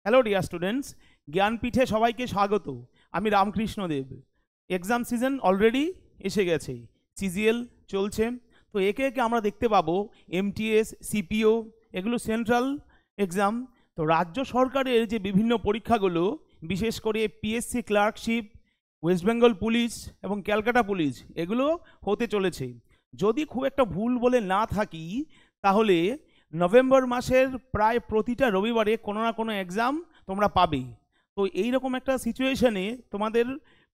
Hello dear students, জ্ঞানপীঠে সবাইকে স্বাগত। আমি রামকৃষ্ণ দেব। এক্সাম সিজন অলরেডি এসে গেছে, সিজিএল চলছে। তো একে একে আমরা দেখতে পাবো এমটিএস, সিপিও, এগুলো সেন্ট্রাল এক্সাম। তো রাজ্য সরকারের যে বিভিন্ন পরীক্ষাগুলো, বিশেষ করে PSC clerkship, West Bengal police এবং ক্যালকাটা পুলিশ, এগুলো হতে চলেছে। যদি খুব একটা ভুল বলে না থাকি, তাহলে নভেম্বর মাসের প্রায় প্রতিটা রবিবারে কোনো না কোনো এক্সাম তোমরা পাবে। তো এইরকম একটা সিচুয়েশনে তোমাদের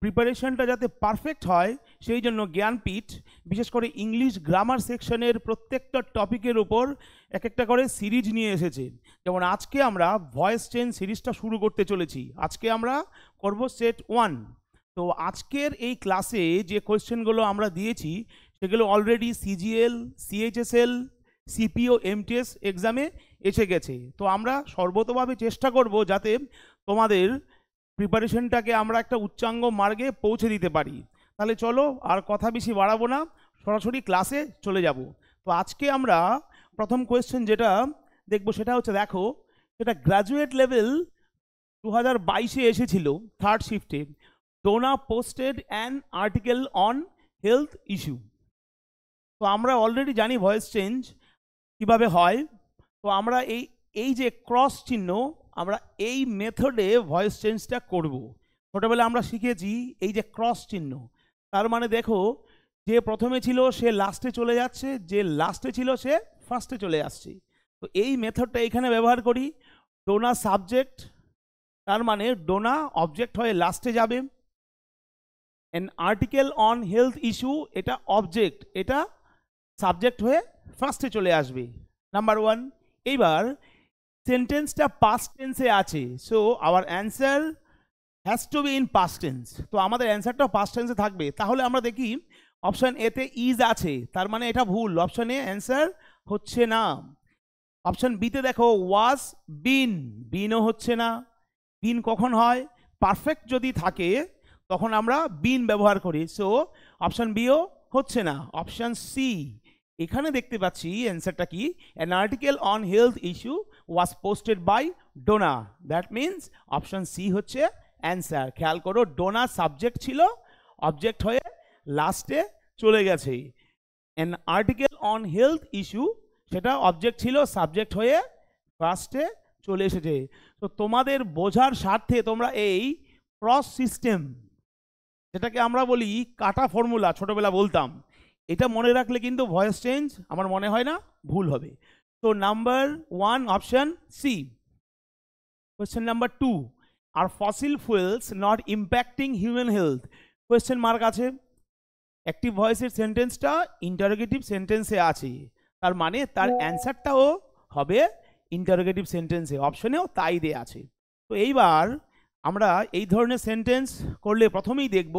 প্রিপারেশনটা যাতে পারফেক্ট হয়, সেই জন্য জ্ঞানপীঠ বিশেষ করে ইংলিশ গ্রামার সেকশনের প্রত্যেকটা টপিকের উপর এক একটা করে সিরিজ নিয়ে এসেছে। যেমন আজকে আমরা ভয়েস চেঞ্জ সিরিজটা শুরু করতে চলেছি। আজকে আমরা করব সেট 1। তো আজকের এই ক্লাসে যে কোয়েশ্চেনগুলো আমরা দিয়েছি, সেগুলো already CGL, CHSL, CPO, MTS এক্সামে এসে গেছে। তো আমরা সর্বতোভাবে চেষ্টা করব যাতে তোমাদের প্রিপারেশনটাকে আমরা একটা উচ্চাঙ্গ মার্গে পৌঁছে দিতে পারি। তাহলে চলো আর কথা বেশি বাড়াবো না, সরাসরি ক্লাসে চলে যাব। তো আজকে আমরা প্রথম কোয়েশ্চেন যেটা দেখবো সেটা হচ্ছে, দেখো সেটা গ্র্যাজুয়েট লেভেল 2022-এ এসেছিল, থার্ড শিফটে। Dona posted an article on health issue. তো আমরা অলরেডি জানি ভয়েস চেঞ্জ কিভাবে হয়। তো আমরা এই যে ক্রস চিহ্ন, আমরা এই মেথডে ভয়েস চেঞ্জটা করব। ছোটোবেলায় আমরা শিখেছি এই যে ক্রস চিহ্ন, তার মানে দেখো যে প্রথমে ছিল সে লাস্টে চলে যাচ্ছে, যে লাস্টে ছিল সে ফার্স্টে চলে আসছে। তো এই মেথডটা এখানে ব্যবহার করি। ডোনা সাবজেক্ট, তার মানে ডোনা অবজেক্ট হয়ে লাস্টে যাবে। An article on health issue, এটা অবজেক্ট, এটা সাবজেক্ট হয়ে ফার্স্টে চলে আসবে, নাম্বার 1। এইবার সেন্টেন্সটা পাস্ট টেন্সে আছে, so our answer has to be in past tense. তো আমাদের অ্যান্সারটাও পাস্ট টেন্সে থাকবে। তাহলে আমরা দেখি অপশান এতে ইজ আছে, তার মানে এটা ভুল, অপশান এ অ্যান্সার হচ্ছে না। অপশান বিতে দেখো ওয়াজ বিন, বিনও হচ্ছে না। বিন কখন হয়? পারফেক্ট যদি থাকে তখন আমরা বিন ব্যবহার করি, সো অপশান বিও হচ্ছে না। অপশান সি, এখানে দেখতে পাচ্ছি অ্যান্সারটা কি, an article on health issue was posted by Dona, that means option C হচ্ছে অ্যান্সার। খেয়াল করো, ডোনা সাবজেক্ট ছিল, অবজেক্ট হয়ে লাস্টে চলে গেছে। An article on health issue, সেটা অবজেক্ট ছিল, সাবজেক্ট হয়ে ফার্স্টে চলে এসেছে। তো তোমাদের বোঝার স্বার্থে তোমরা এই ক্রস সিস্টেম, যেটাকে আমরা বলি কাটা ফর্মুলা, ছোটবেলা বলতাম, এটা মনে রাখলে কিন্তু ভয়েস চেঞ্জ আমার মনে হয় না ভুল হবে। তো number 1 option C. Question number 2, are fossil fuels not impacting human health? Question mark আছে। অ্যাক্টিভ ভয়েসের সেন্টেন্সটা ইন্টারোগেটিভ সেন্টেন্সে আছে, তার মানে তার অ্যান্সারটাও হবে ইন্টারোগেটিভ সেন্টেন্সে, অপশনেও তাই দেয়া আছে। তো এইবার আমরা এই ধরনের সেন্টেন্স করলে প্রথমেই দেখব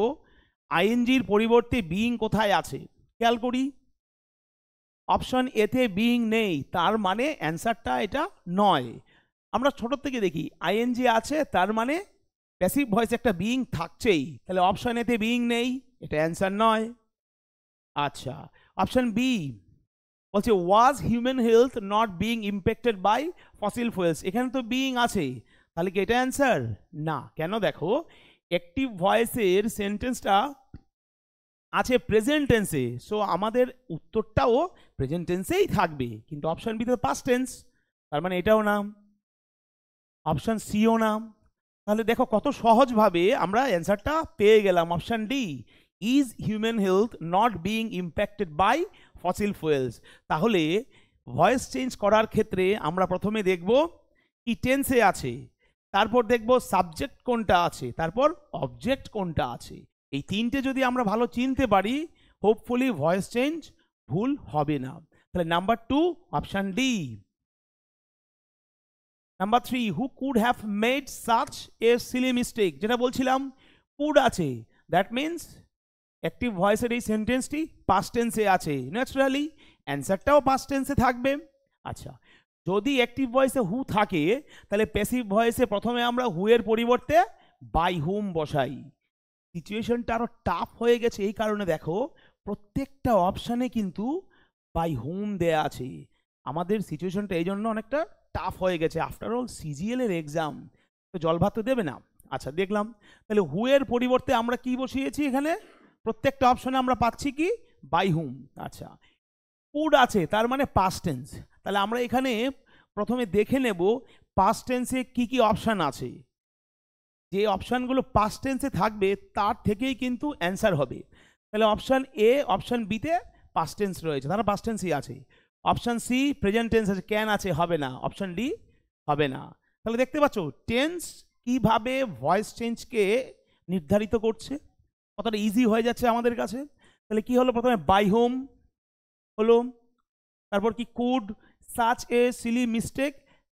আইএনজির পরিবর্তে বিইং কোথায় আছে। খেয়াল করি, অপশন এতে বিইং নেই, তার মানে অ্যান্সারটা এটা নয়। আমরা ছোট থেকে দেখি আইএনজি আছে, তার মানে প্যাসিভ ভয়েস একটা বিইং থাকছেই, তাহলে অপশন এতে বিইং নেই, এটা অ্যান্সার নয়। আচ্ছা, অপশন বি বলছে was human health not being impacted by fossil fuels, এখানে তো বিইং আছে, তাহলে কি এটা অ্যান্সার? না। কেন? দেখো অ্যাক্টিভ ভয়েসের সেন্টেন্সটা আছে প্রেজেন্ট টেন্সে, সো আমাদের উত্তরটাও প্রেজেন্ট টেন্সেই থাকবে, কিন্তু অপশন বি তো পাস্ট টেন্স, তার মানে এটাও না, অপশন সিও না। তাহলে দেখো কত সহজভাবে আমরা অ্যান্সারটা পেয়ে গেলাম, option D, is human health not being impacted by fossil fuels. তাহলে ভয়েস চেঞ্জ করার ক্ষেত্রে আমরা প্রথমে দেখব কি টেন্সে আছে, তারপর দেখব সাবজেক্ট কোনটা আছে, তারপর অবজেক্ট কোনটা আছে। এই তিনটে যদি আমরা ভালো চিনতে পারি, হোপফুলি ভয়েস চেঞ্জ ভুল হবে না। তাহলে number 2 option D. Number 3, who could have made such a silly mistake, যেটা বলছিলাম কুড আছে, দ্যাট মিনস অ্যাক্টিভ ভয়েসের এই সেন্টেন্সটি পাস্ট টেন্সে আছে, ন্যাচারালি অ্যান্সারটাও পাস্ট টেন্সে থাকবে। আচ্ছা, যদি অ্যাক্টিভ ভয়েসে হু থাকে, তাহলে প্যাসিভ ভয়েসে প্রথমে আমরা হু এর পরিবর্তে বাই হুম বসাই। সিচুয়েশনটা আরো টাফ হয়ে গেছে এই কারণে, দেখো প্রত্যেকটা অপশানে কিন্তু বাই হুম দেয়া আছে। আমাদের সিচুয়েশনটা এই জন্য অনেকটা টাফ হয়ে গেছে, আফটার অল সিজিএল এর এক্সাম, জল ভাত তো দেবে না। আচ্ছা দেখলাম, তাহলে হু এর পরিবর্তে আমরা কি বসিয়েছি এখানে, প্রত্যেকটা অপশনে আমরা পাচ্ছি কি বাই হুম। আচ্ছা কুড আছে তার মানে পাস্ট টেন্স, তাহলে আমরা এখানে প্রথমে দেখে নেব পাস্ট টেন্সে কি কি অপশান আছে। যে অপশানগুলো পাস্ট টেন্সে থাকবে তার থেকেই কিন্তু অ্যান্সার হবে। তাহলে অপশান এ অপশান বিতে পাস্ট টেন্স রয়েছে, তারা পাস্ট টেন্সই আছে। অপশান সি প্রেজেন্ট টেন্স আছে, ক্যান আছে, হবে না। অপশান ডি হবে না। তাহলে দেখতে পাচ্ছ টেন্স কিভাবে ভয়েস চেঞ্জকে নির্ধারিত করছে, কতটা ইজি হয়ে যাচ্ছে আমাদের কাছে। তাহলে কি হলো, প্রথমে বাই হোম হলো, তারপর কি could, such a silly mistake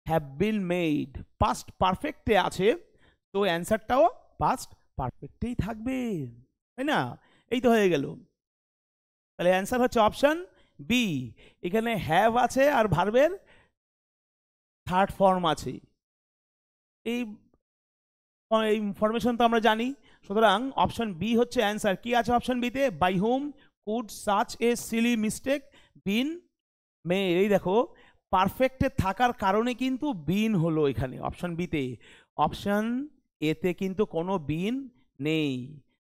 have been made, past পারফেক্টে আছে, তো অ্যান্সারটাও পাস্ট পারফেক্টেই থাকবে, তাই না? এই তো হয়ে গেল। তাহলে অ্যান্সার হচ্ছে অপশন বি। এখানে হ্যাভ আছে আর ভার্বের থার্ড ফর্ম আছে, এই ইনফরমেশন তো আমরা জানি। সুতরাং অপশন বি হচ্ছে অ্যান্সার। কি আছে অপশন বিতে, by home could such a silly mistake been made. এই দেখো পারফেক্টে থাকার কারণে কিন্তু বিন হলো এখানে অপশন বিতে, অপশন এতে কিন্তু কোনো বিন নেই।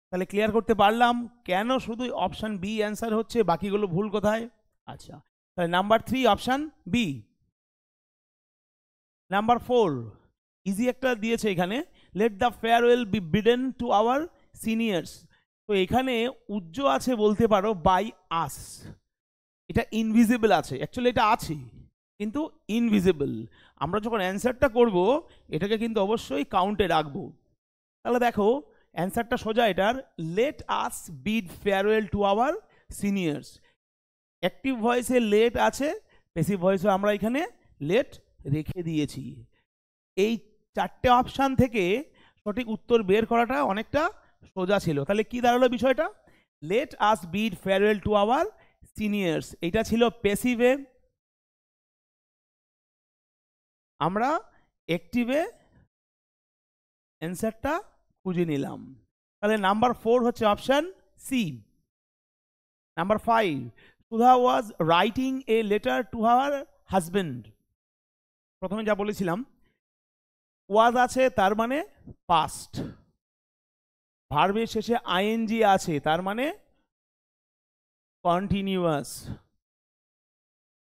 তাহলে ক্লিয়ার করতে পারলাম কেন শুধু অপশন বি অ্যান্সার হচ্ছে, বাকিগুলো ভুল কোথায়। আচ্ছা তাহলে number 3 option B. Number 4 easy একটা দিয়েছে এখানে, let the farewell be bidden to our seniors. তো এখানে উজ্জ আছে বলতে পারো বাই আস, এটা ইনভিজিবল আছে, অ্যাকচুয়ালি এটা আছে কিন্তু ইনভিজিবল। আমরা যখন অ্যান্সারটা করব এটাকে কিন্তু অবশ্যই কাউন্টে রাখবো। তাহলে দেখো অ্যান্সারটা সোজা এটার, let us bid farewell to our seniors. Active ভয়েসে লেট আছে, প্যাসিভ ভয়েসে আমরা এখানে লেট রেখে দিয়েছি। এই চারটে অপশান থেকে সঠিক উত্তর বের করাটা অনেকটা সোজা ছিল। তাহলে কি দাঁড়ালো বিষয়টা, let us bid farewell to our seniors, এটা ছিল প্যাসিভে, আমরা অ্যাক্টিভে অ্যান্সারটা খুঁজে নিলাম। তাহলে নাম্বার 4 হচ্ছে option C. Number 5 Sudha was writing a letter to her husband. প্রথমে যা বলেছিলাম ওয়াজ আছে তার মানে পাস্ট, ভার্বের শেষে আইএনজি আছে তার মানে কন্টিনিউয়াস,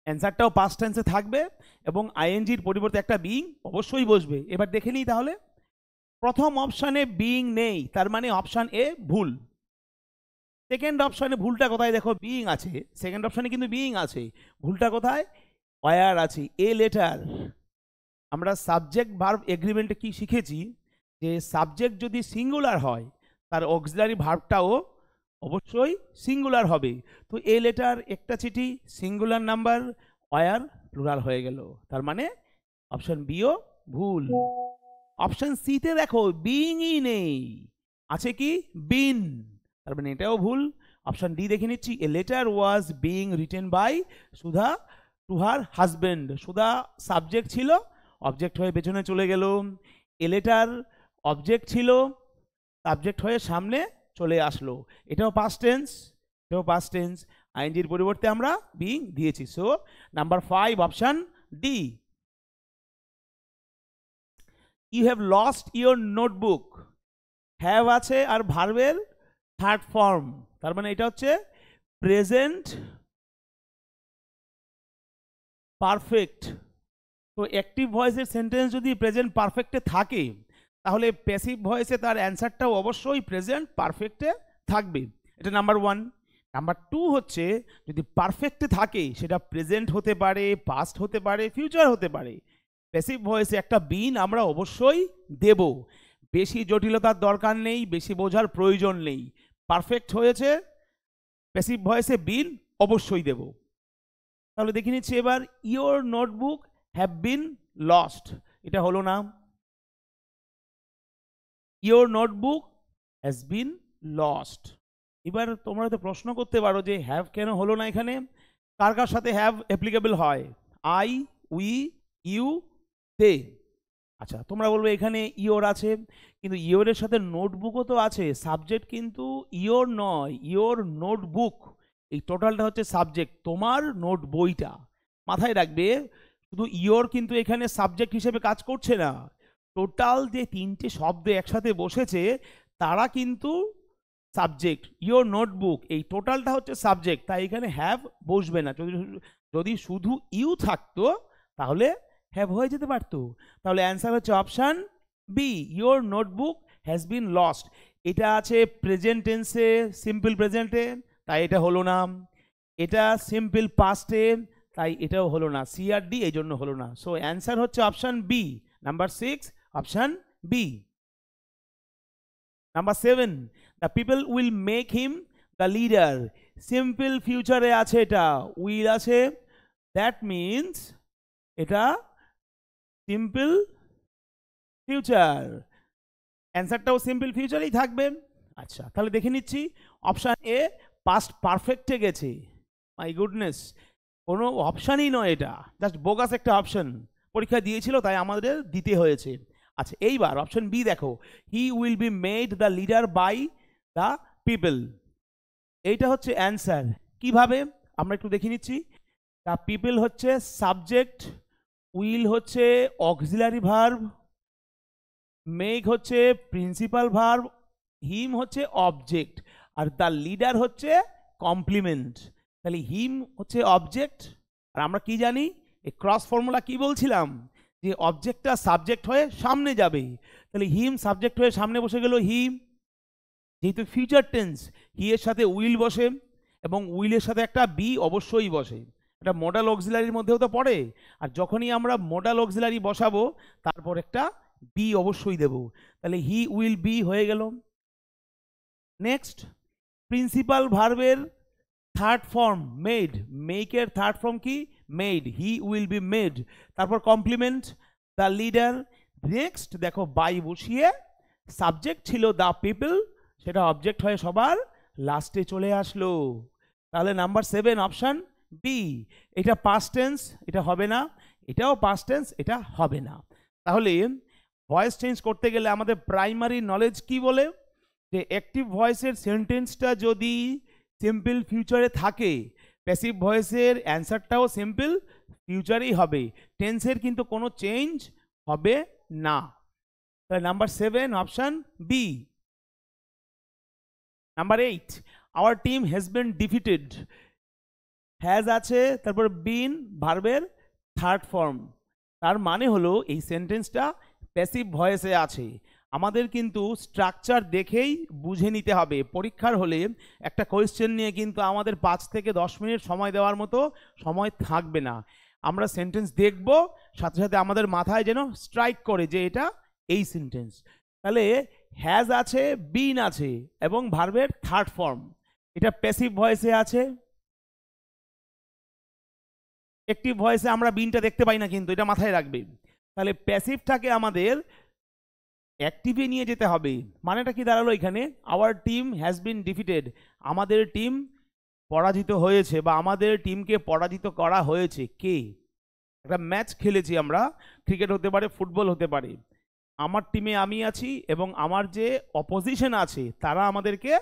অ্যান্সারটাও পাস্ট টেন্সে থাকবে এবং আইএনজির পরিবর্তে একটা বিইং অবশ্যই বসবে। এবার দেখে নিই তাহলে, প্রথম অপশানে বিইং নেই তার মানে অপশান এ ভুল। সেকেন্ড অপশানে ভুলটা কোথায়, দেখো বিইং আছে, সেকেন্ড অপশানে কিন্তু বিইং আছে, ভুলটা কোথায়, ওয়্যার আছে, এ লেটার। আমরা সাবজেক্ট ভার্ব এগ্রিমেন্টে কি শিখেছি, যে সাবজেক্ট যদি সিঙ্গুলার হয় তার অক্সিলারি ভার্বটাও অবশ্যই সিঙ্গুলার হবে। তো এ লেটার একটা চিঠি সিঙ্গুলার নাম্বার, ওয়্যার প্লুরাল হয়ে গেল, তার মানে অপশন বিও ভুল। অপশন সিতে দেখো বিইংই নেই, আছে কি বিন, তার মানে এটাও ভুল। অপশন ডি দেখে নিচ্ছি, a letter was being written by Sudha to her husband. Sudha subject ছিল, অবজেক্ট হয়ে পেছনে চলে গেল। এ লেটার অবজেক্ট ছিল, সাবজেক্ট হয়ে সামনে চলে আসলো, এটাও পাস্ট টেন্স, এটাও পাস্ট টেন্স, আইএনজির পরিবর্তে আমরা বিইং দিয়েছি। So number 5 option D. You have lost your notebook, have আছে আর ভার্বের থার্ড ফর্ম, তার মানে এটা হচ্ছে প্রেজেন্ট পারফেক্ট। তো অ্যাক্টিভ ভয়েসের সেন্টেন্স যদি প্রেজেন্ট পারফেক্টে থাকে তাহলে প্যাসিভ ভয়েসে তার অ্যান্সারটাও অবশ্যই প্রেজেন্ট পারফেক্টে থাকবে, এটা নাম্বার 1। নাম্বার 2 হচ্ছে যদি পারফেক্টে থাকে সেটা প্রেজেন্ট হতে পারে, পাস্ট হতে পারে, ফিউচার হতে পারে, প্যাসিভ ভয়েসে একটা বিন আমরা অবশ্যই দেব। বেশি জটিলতার দরকার নেই, বেশি বোঝার প্রয়োজন নেই, পারফেক্ট হয়েছে প্যাসিভ ভয়েসে বিন অবশ্যই দেব। তাহলে দেখে নিচ্ছি এবার, your notebook have been lost, এটা হলো না, your notebook has been lost. এবার তোমরা তো প্রশ্ন করতে পারো যে হ্যাভ কেন হলো না এখানে, কার কার সাথে হ্যাভ অ্যাপ্লিকেবল হয়, আই, উই, ইউ, দে। আচ্ছা তোমরা বলবে এখানে ইওর আছে, কিন্তু ইওরের সাথে নোটবুকও তো আছে, সাবজেক্ট কিন্তু ইওর নয়, ইওর নোটবুক, এই টোটালটা হচ্ছে সাবজেক্ট, তোমার নোট বইটা। মাথায় রাখবে শুধু ইওর কিন্তু এখানে সাবজেক্ট হিসেবে কাজ করছে না, টোটাল যে তিনটে শব্দ একসাথে বসেছে তারা কিন্তু সাবজেক্ট। ইয়োর নোটবুক, এই টোটালটা হচ্ছে সাবজেক্ট, তাই এখানে হ্যাভ বসবে না। যদি শুধু ইউ থাকতো তাহলে হ্যাভ হয়ে যেতে পারতো। তাহলে অ্যান্সার হচ্ছে option B, your notebook has been lost. এটা আছে প্রেজেন্ট টেন্সে, সিম্পল প্রেজেন্টে, তাই এটা হলো না। এটা সিম্পল পাস্টে, তাই এটাও হলো না। সি আর ডি এই জন্য হলো না। সো অ্যান্সার হচ্ছে option B, number 6, option B. Number 7, the people will make him the leader. Simple ফিউচারে আছে, এটা উইল আছে, দ্যাট মিনস এটা সিম্পল ফিউচার, অ্যান্সারটাও সিম্পল ফিউচারেই থাকবে। আচ্ছা, তাহলে দেখে নিচ্ছি। অপশান এ পাস্ট পারফেক্টে গেছে। মাই গুডনেস, কোনো অপশানই নয়, এটা জাস্ট বোগাস একটা অপশান। পরীক্ষা দিয়েছিল তাই আমাদের দিতে হয়েছে। আচ্ছা, এইবার অপশন বি দেখো, he will be made the leader by the people. এইটা হচ্ছে অ্যান্সার। কিভাবে আমরা একটু দেখে নিচ্ছি। দ্য পিপল হচ্ছে সাবজেক্ট, উইল হচ্ছে অক্সিলারি ভার্ব, মেক হচ্ছে প্রিন্সিপাল ভার্ব, হিম হচ্ছে অবজেক্ট, আর দ্য লিডার হচ্ছে কমপ্লিমেন্ট। তাহলে হিম হচ্ছে অবজেক্ট, আর আমরা কি জানি এই ক্রস ফর্মুলা কি বলছিলাম, যে অবজেক্টটা সাবজেক্ট হয়ে সামনে যাবে। তাহলে হিম সাবজেক্ট হয়ে সামনে বসে গেল হিম, যেহেতু ফিউচার টেন্স হি এর সাথে উইল বসে এবং উইলের সাথে একটা বি অবশ্যই বসে, এটা মডাল অক্সিলারির মধ্যেও তো পড়ে। আর যখনই আমরা মডাল অক্সিলারি বসাবো তারপর একটা বি অবশ্যই দেব। তাহলে হি উইল বি হয়ে গেল। নেক্সট, প্রিন্সিপাল ভার্বের থার্ড ফর্ম মেড, মেকের থার্ড ফর্ম কি made, he will be made. তারপর কমপ্লিমেন্ট দ্য লিডার। নেক্সট দেখো বাই বসিয়ে সাবজেক্ট ছিল দ্য পিপল, সেটা অবজেক্ট হয়ে সবার লাস্টে চলে আসলো। তাহলে নাম্বার 7 অপশান বি। এটা পাস্ট টেন্স, এটা হবে না, এটাও পাস্ট টেন্স, এটা হবে না। তাহলে ভয়েস চেঞ্জ করতে গেলে আমাদের প্রাইমারি নলেজ কি বলে, যে অ্যাক্টিভ ভয়েসের সেন্টেন্সটা যদি সিম্পল ফিউচারে থাকে, প্যাসিভ ভয়েসের অ্যান্সারটাও সিম্পল ফিউচারেই হবে, টেন্সের কিন্তু কোনো চেঞ্জ হবে না। তাহলে number 7 option B. Number 8, our team has been defeated. Has আছে, তারপর বিন ভার্বের থার্ড ফর্ম, তার মানে হলো এই সেন্টেন্সটা প্যাসিভ ভয়েসে আছে। আমাদের কিন্তু স্ট্রাকচার দেখেই বুঝে নিতে হবে। পরীক্ষার হলে একটা কোয়েশ্চেন নিয়ে কিন্তু আমাদের 5 থেকে 10 মিনিট সময় দেওয়ার মতো সময় থাকবে না। আমরা সেন্টেন্স দেখব, সাথে সাথে আমাদের মাথায় যেন স্ট্রাইক করে যে এটা এই সেন্টেন্স। তাহলে হ্যাজ আছে, বিন আছে এবং ভার্বের থার্ড ফর্ম, এটা প্যাসিভ ভয়েসে আছে। অ্যাক্টিভ ভয়েসে আমরা বিনটা দেখতে পাই না, কিন্তু এটা মাথায় রাখবে। তাহলে প্যাসিভটাকে আমাদের অ্যাক্টিভে নিয়ে যেতে হবে। মানেটা কি দাঁড়ালো এখানে, hour team has been defeated, আমাদের টিম পরাজিত হয়েছে বা আমাদের টিমকে পরাজিত করা হয়েছে। কে, একটা ম্যাচ খেলেছি আমরা, ক্রিকেট হতে পারে, ফুটবল হতে পারে, আমার টিমে আমি আছি এবং আমার যে অপোজিশন আছে তারা আমাদেরকে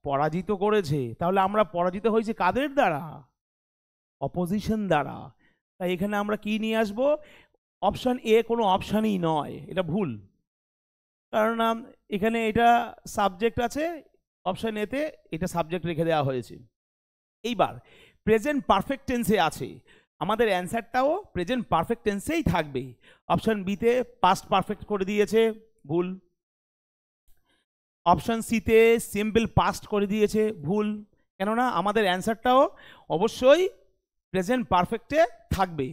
পরাজিত করেছে। তাহলে আমরা পরাজিত হয়েছি কাদের দ্বারা, অপোজিশন দ্বারা। তাই এখানে আমরা কি নিয়ে আসব, অপশান এ কোনো অপশানই নয়, এটা ভুল, কারণ এখানে এটা সাবজেক্ট আছে, অপশান এতে এটা সাবজেক্ট রেখে দেওয়া হয়েছে। এইবার প্রেজেন্ট পারফেক্ট টেন্সে আছে, আমাদের অ্যান্সারটাও প্রেজেন্ট পারফেক্ট টেন্সেই থাকবে। অপশান বিতে পাস্ট পারফেক্ট করে দিয়েছে, ভুল। অপশান সিতে সিম্পল পাস্ট করে দিয়েছে, ভুল। কেননা আমাদের অ্যান্সারটাও অবশ্যই প্রেজেন্ট পারফেক্টে থাকবে।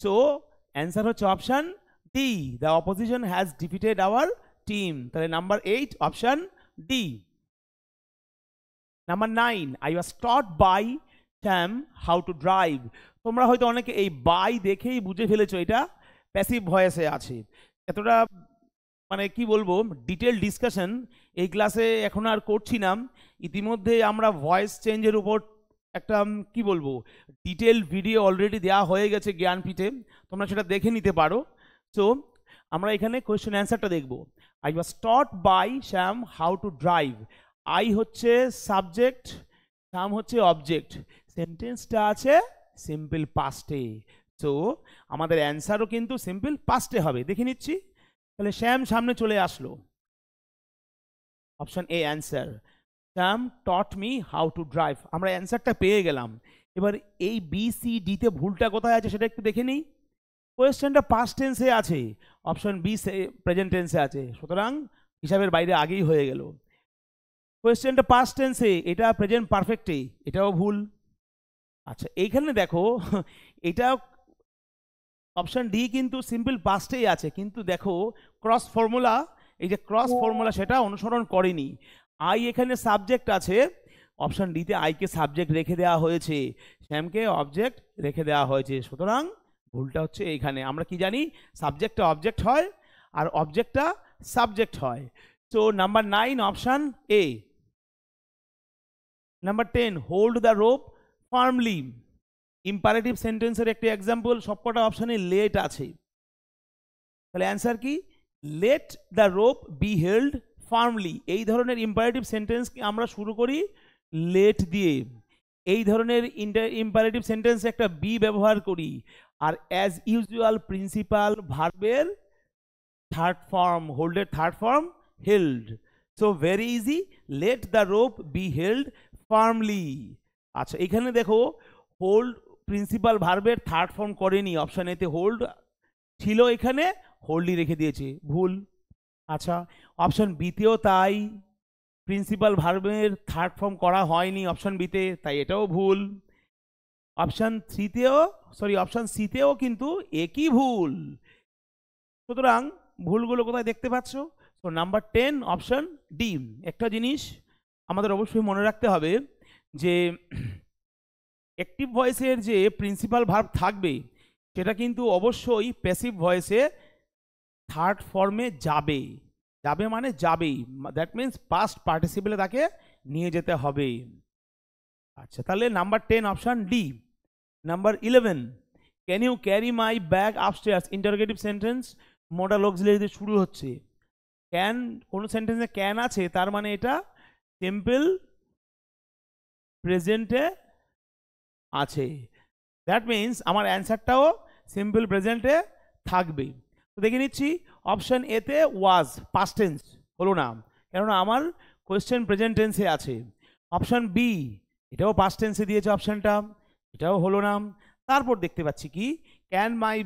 সো অ্যান্সার হচ্ছে option D, the opposition has defeated our team. তাহলে number 8 option D. Number 9, I was taught by Sam how to drive. তোমরা হয়তো অনেকে এই বাই দেখেই বুঝে ফেলেছো এটা প্যাসিভ ভয়েসে আছে। এতটা মানে কি বলবো ডিটেল ডিসকাশন এই ক্লাসে এখন আর করছি না। ইতিমধ্যে আমরা ভয়েস চেঞ্জের উপর একটা কি বলবো ডিটেল ভিডিও অলরেডি দেওয়া হয়ে গেছে জ্ঞানপীঠে, তোমরা সেটা দেখে নিতে পারো। সো আমরা এখানে কোয়েশ্চেন অ্যান্সারটা দেখব। I was taught by Shyam how to drive. I হচ্ছে সাবজেক্ট, শ্যাম হচ্ছে অবজেক্ট, সেন্টেন্সটা আছে সিম্পল পাস্টে। সো আমাদের অ্যান্সারও কিন্তু সিম্পল পাস্টে হবে। দেখে নিচ্ছি, তাহলে শ্যাম সামনে চলে আসলো, option A answer. Shyam taught me how to drive, আমরা অ্যান্সারটা পেয়ে গেলাম। এবার এই বি সি ডিতে ভুলটা কোথায় আছে সেটা একটু দেখে নিই। কোয়েশ্চেনটা পাস্ট টেন্সে আছে, অপশন বি প্রেজেন্ট টেন্সে আছে, সুতরাং হিসাবের বাইরে আগেই হয়ে গেল। কোয়েশ্চেনটা পাস্ট টেন্সে, এটা প্রেজেন্ট পারফেক্টে, এটাও ভুল। আচ্ছা এইখানে দেখো এটা অপশন ডি কিন্তু সিম্পল পাস্টেই আছে, কিন্তু দেখো ক্রস ফর্মুলা, এই যে ক্রস ফর্মুলা সেটা অনুসরণ করেনি। আই এখানে সাবজেক্ট আছে, অপশন ডিতে আইকে সাবজেক্ট রেখে দেওয়া হয়েছে, শ্যামকে অবজেক্ট রেখে দেওয়া হয়েছে, সুতরাং ভুলটা হচ্ছে এইখানে। আমরা কি জানি, সাবজেক্টটা অবজেক্ট হয় আর অবজেক্টটা সাবজেক্ট হয়। So number 9 option A. Number 10 hold the rope firmly, imperative সেন্টেন্সের একটি এক্সাম্পল, সবকটা অপশনে লেট আছে, তাহলে অ্যান্সার কি, late the rope be held firmly. এই ধরনের ইম্পারেটিভ সেন্টেন্স আমরা শুরু করি লেট দিয়ে, এই ধরনের ইম্পারেটিভ সেন্টেন্স একটা বি ব্যবহার করি, আর অ্যাজ ইউজুয়াল প্রিন্সিপাল ভার্বের থার্ড ফর্ম, হোল্ডের third form held. So very easy, let the rope be held firmly. আচ্ছা এখানে দেখো হোল্ড প্রিন্সিপাল ভার্বের থার্ড ফর্ম করেনি, অপশন এতে হোল্ড ছিল, এখানে হোল্ডই রেখে দিয়েছে, ভুল। আচ্ছা অপশন বিতেও তাই, প্রিন্সিপাল ভার্বের থার্ড ফর্ম করা হয়নি অপশন বিতে, তাই এটাও ভুল। অপশন সিতেও কিন্তু একই ভুল, সুতরাং ভুলগুলো কোথায় দেখতে পাচ্ছ? তো নাম্বার 10 অপশন ডি। একটা জিনিস আমাদের অবশ্যই মনে রাখতে হবে যে অ্যাক্টিভ ভয়েসের যে প্রিন্সিপাল ভার্ব থাকবে সেটা কিন্তু অবশ্যই প্যাসিভ ভয়েসে থার্ড ফর্মে যাবে, যাবে মানে যাবেই, দ্যাট মিন্স পাস্ট পার্টিসিপেলে তাকে নিয়ে যেতে হবে। আচ্ছা তাহলে number 10 option D. Number 11 can you carry my bag upstairs, interrogative sentence, modal auxiliary দিয়ে শুরু হচ্ছে, ক্যান কোন সেন্টেন্সে ক্যান আছে তার মানে এটা সিম্পল প্রেজেন্টে আছে, দ্যাট মিন্স আমার অ্যান্সারটাও সিম্পল প্রেজেন্টে থাকবে। তো দেখে নিচ্ছি অপশন এতে ওয়াজ পাস্ট টেন্স হলো না, কেননা আমার কোয়েশ্চেন প্রেজেন্ট টেন্সে আছে। অপশন বি এটাও পাস্ট টেন্সে দিয়েছে অপশনটা, এটাও হলো না। তারপর দেখতে পাচ্ছি কি ক্যান মাই